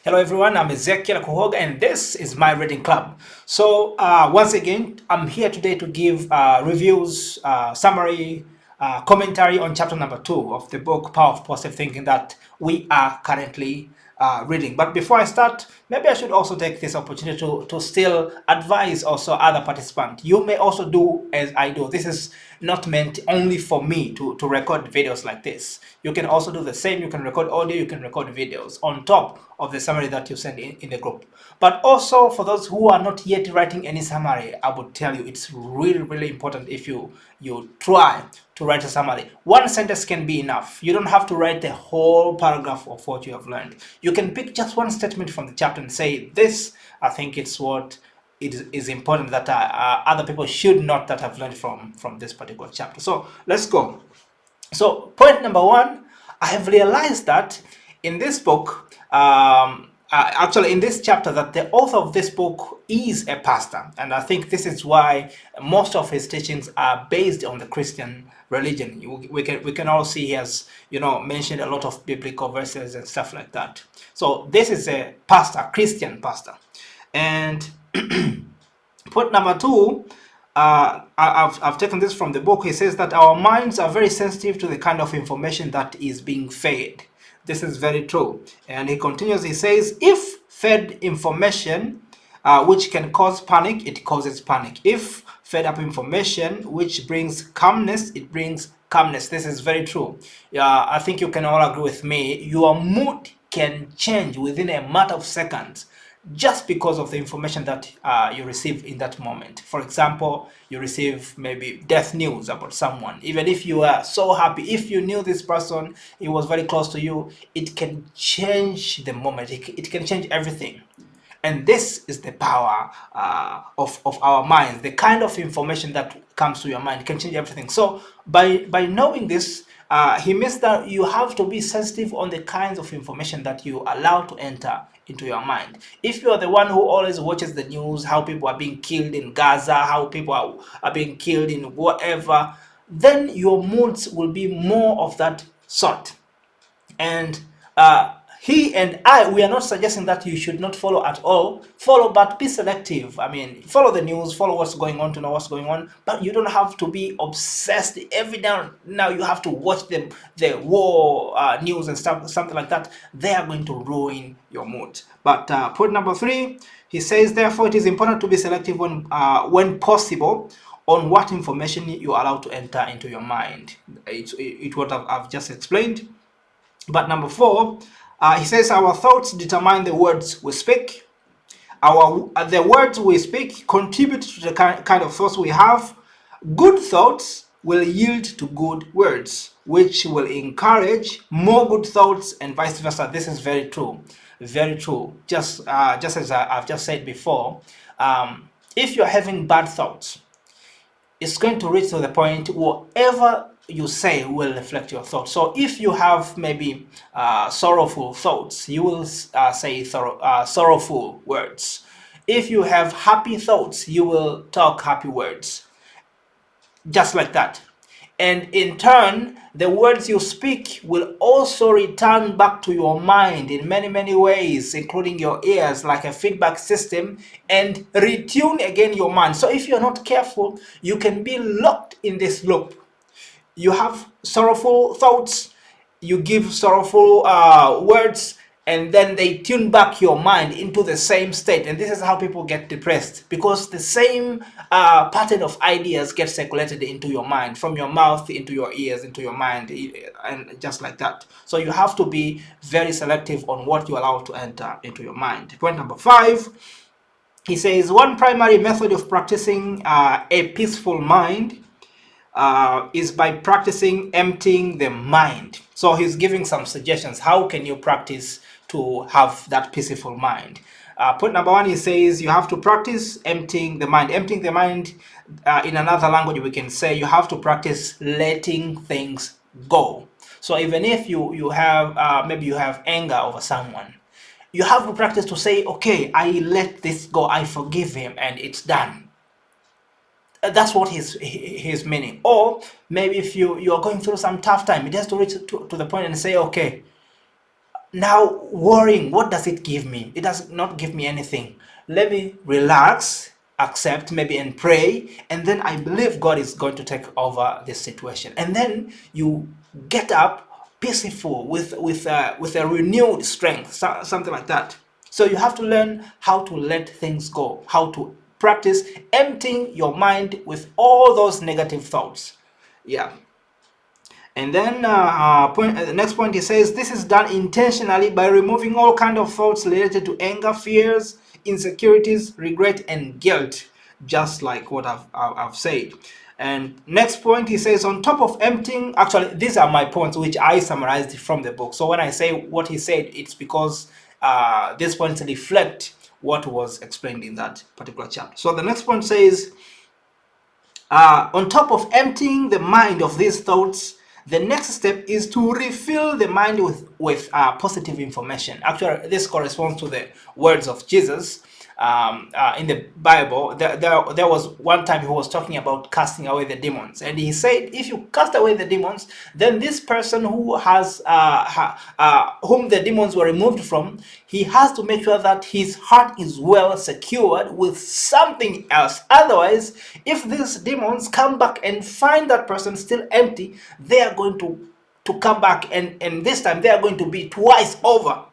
Hello everyone, I'm Ezekiel Kuhoga and this is my reading club. So once again, I'm here today to give reviews, summary, commentary on chapter number 2 of the book Power of Positive Thinking that we are currently reading. But before I start, maybe I should also take this opportunity to still advise also other participants. You may also do as I do. This is not meant only for me to record videos like this. You can also do the same. You can record audio, you can record videos on top of the summary that you send in the group. But also for those who are not yet writing any summary, I would tell you it's really important if you try to write a summary. One sentence can be enough. You don't have to write the whole paragraph of what you have learned. You can pick just one statement from the chapter and say, this, I think it's what it is important that other people should not that have learned from this particular chapter. So let's go. So point number one, I have realized that in this book, actually in this chapter, that the author of this book is a pastor, and I think this is why most of his teachings are based on the Christian religion. We can all see he has mentioned a lot of biblical verses and stuff like that. So this is a pastor, Christian pastor, and point number two, I've taken this from the book. He says that our minds are very sensitive to the kind of information that is being fed. This is very true. And he continues, he says, if fed information which can cause panic, it causes panic. If fed up information which brings calmness, it brings calmness. This is very true. I think you can all agree with me. Your mood can change within a matter of seconds just because of the information that you receive in that moment. For example, you receive maybe death news about someone. Even if you are so happy, if you knew this person, he was very close to you, it can change the moment. It can change everything. And this is the power of our minds. The kind of information that comes to your mind can change everything. So by knowing this, he means that you have to be sensitive on the kinds of information that you allow to enter into your mind. If you are the one who always watches the news, how people are being killed in Gaza, how people are being killed in whatever, then your moods will be more of that sort. And he and I, we are not suggesting that you should not follow at all. Follow, but be selective. I mean, follow the news, follow what's going on to know what's going on, but you don't have to be obsessed. Every now you have to watch the war news and stuff, something like that. They are going to ruin your mood. But point number three, he says, therefore, it is important to be selective when possible on what information you allow to enter into your mind. It's what I've just explained. But number four, he says our thoughts determine the words we speak. The words we speak contribute to the kind of thoughts we have. Good thoughts will yield to good words, which will encourage more good thoughts, and vice versa. This is very true, very true. Just as I've just said before, if you're having bad thoughts, it's going to reach to the point whatever you say will reflect your thoughts. So if you have maybe sorrowful thoughts, you will say sorrowful words. If you have happy thoughts, you will talk happy words. Just like that. And in turn, the words you speak will also return back to your mind in many ways, including your ears, like a feedback system, and retune again your mind. So if you're not careful, you can be locked in this loop. You have sorrowful thoughts, you give sorrowful words, and then they tune back your mind into the same state. And this is how people get depressed, because the same pattern of ideas get circulated into your mind, from your mouth into your ears, into your mind, and just like that. So you have to be very selective on what you allow to enter into your mind. Point number five, he says one primary method of practicing a peaceful mind is by practicing emptying the mind. So he's giving some suggestions. How can you practice to have that peaceful mind? Point number one, he says you have to practice emptying the mind. Emptying the mind, in another language, we can say you have to practice letting things go. So even if you have maybe you have anger over someone, you have to practice to say, okay, I let this go, I forgive him, and it's done. That's what his meaning. Or maybe if you are going through some tough time, it has to reach to the point and say, okay, Now, worrying, what does it give me? It does not give me anything. Let me relax, accept, maybe, and pray, and then I believe God is going to take over this situation. And then you get up peaceful with a renewed strength, something like that. So you have to learn how to let things go, how to practice emptying your mind with all those negative thoughts. Yeah. And then the next point, he says this is done intentionally by removing all kind of thoughts related to anger, fears, insecurities, regret, and guilt, just like what I've said. And next point, he says on top of emptying, actually these are my points which I summarized from the book. So when I say what he said, it's because these points reflect what was explained in that particular chapter. So the next point says, on top of emptying the mind of these thoughts, the next step is to refill the mind with positive information. Actually, this corresponds to the words of Jesus in the Bible. There was one time he was talking about casting away the demons, and he said, if you cast away the demons, then this person who has whom the demons were removed from, he has to make sure that his heart is well secured with something else. Otherwise, if these demons come back and find that person still empty, they are going to come back, and this time they are going to be twice over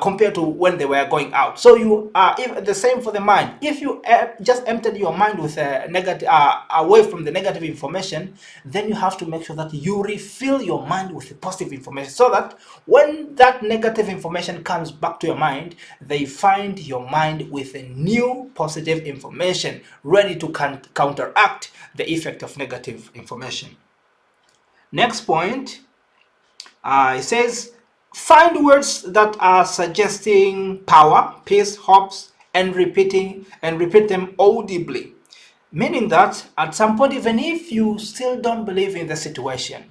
compared to when they were going out. So you if the same for the mind. If you just emptied your mind with a negative away from the negative information, then you have to make sure that you refill your mind with the positive information, so that when that negative information comes back to your mind, they find your mind with a new positive information ready to counteract the effect of negative information. Next point, it says, find words that are suggesting power, peace, hopes, and repeat them audibly. Meaning that at some point, even if you still don't believe in the situation,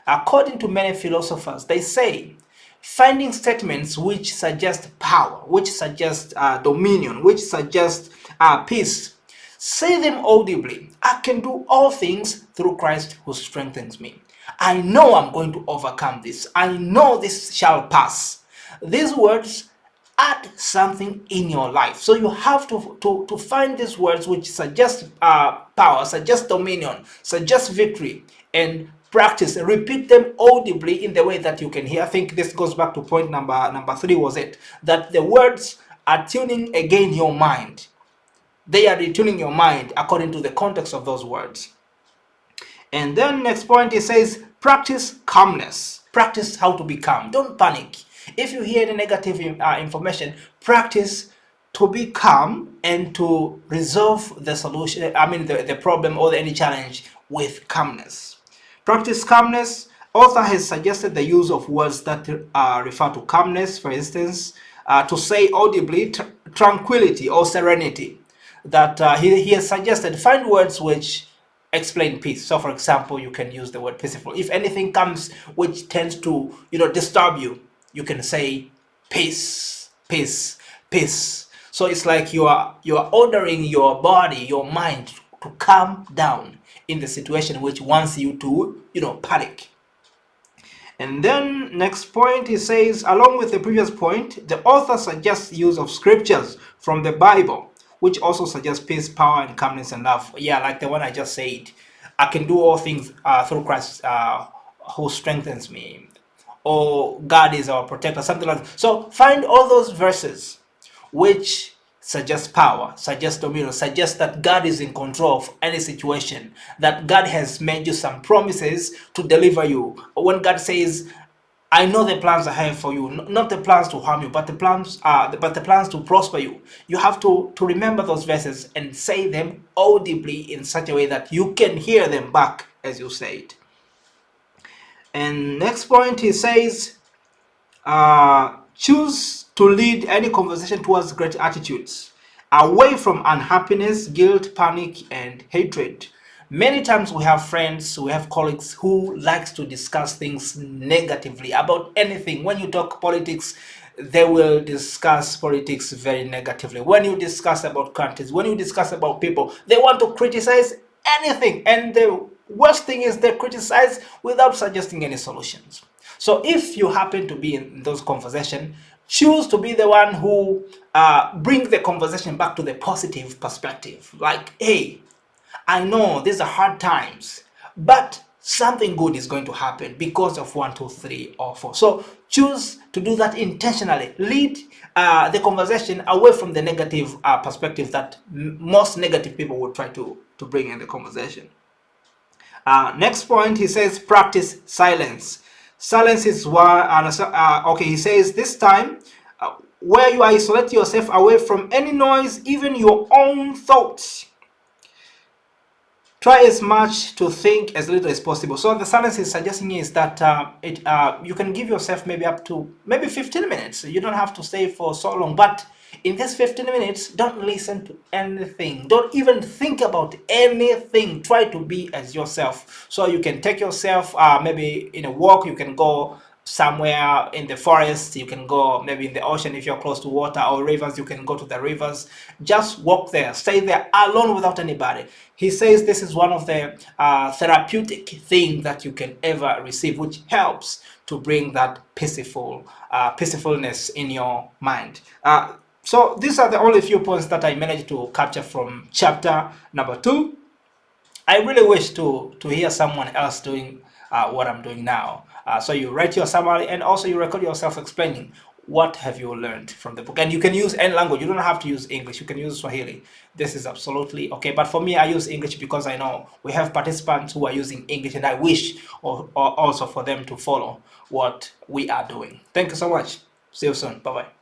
according to many philosophers, they say finding statements which suggest power, which suggest dominion, which suggest peace, say them audibly. I can do all things through Christ who strengthens me. I know I'm going to overcome this. I know this shall pass. These words add something in your life. So you have to find these words which suggest power, suggest dominion, suggest victory, and practice. Repeat them audibly in the way that you can hear. I think this goes back to point number 3, was it? That the words are tuning again your mind. They are retuning your mind according to the context of those words. And then next point, it says practice calmness. Practice how to be calm. Don't panic. If you hear the negative information, practice to be calm and to resolve the solution, the problem or any challenge with calmness. Practice calmness. Author has suggested the use of words that refer to calmness. For instance, to say audibly tranquility or serenity. That he has suggested find words which explain peace. So for example, you can use the word peaceful. If anything comes which tends to disturb you, you can say peace, peace, peace. So it's like you are ordering your body, your mind to calm down in the situation which wants you to panic. And then next point, he says, along with the previous point, the author suggests use of scriptures from the Bible, which also suggests peace, power, and calmness and love. Yeah, like the one I just said. I can do all things through Christ who strengthens me. Or God is our protector, something like that. So find all those verses which suggest power, suggest dominion, suggest that God is in control of any situation, that God has made you some promises to deliver you. When God says, I know the plans I have for you, not the plans to harm you, but the plans to prosper you. You have to remember those verses and say them audibly in such a way that you can hear them back as you say it. And next point, he says, choose to lead any conversation towards great attitudes, away from unhappiness, guilt, panic, and hatred. Many times we have friends, we have colleagues who likes to discuss things negatively about anything. When you talk politics, they will discuss politics very negatively. When you discuss about countries, when you discuss about people, they want to criticize anything. And the worst thing is they criticize without suggesting any solutions. So if you happen to be in those conversations, choose to be the one who bring the conversation back to the positive perspective. Like, hey, I know these are hard times, but something good is going to happen because of 1, 2, 3, or 4. So choose to do that intentionally. Lead the conversation away from the negative perspective that most negative people would try to bring in the conversation. Next point, he says practice silence. Silence is why, okay, he says this time, where you isolate yourself away from any noise, even your own thoughts. Try as much to think as little as possible. So the silence is suggesting is that you can give yourself maybe up to maybe 15 minutes. You don't have to stay for so long, but in this 15 minutes, don't listen to anything. Don't even think about anything. Try to be as yourself. So you can take yourself maybe in a walk. You can go somewhere in the forest, you can go maybe in the ocean if you're close to water, or rivers, you can go to the rivers. Just walk there, stay there alone without anybody. He says this is one of the therapeutic things that you can ever receive, which helps to bring that peacefulness in your mind. So these are the only few points that I managed to capture from chapter number 2. I really wish to hear someone else doing what I'm doing now. So you write your summary and also you record yourself explaining what have you learned from the book. And you can use any language. You don't have to use English. You can use Swahili. This is absolutely okay. But for me, I use English because I know we have participants who are using English, and I wish or also for them to follow what we are doing. Thank you so much. See you soon. Bye-bye.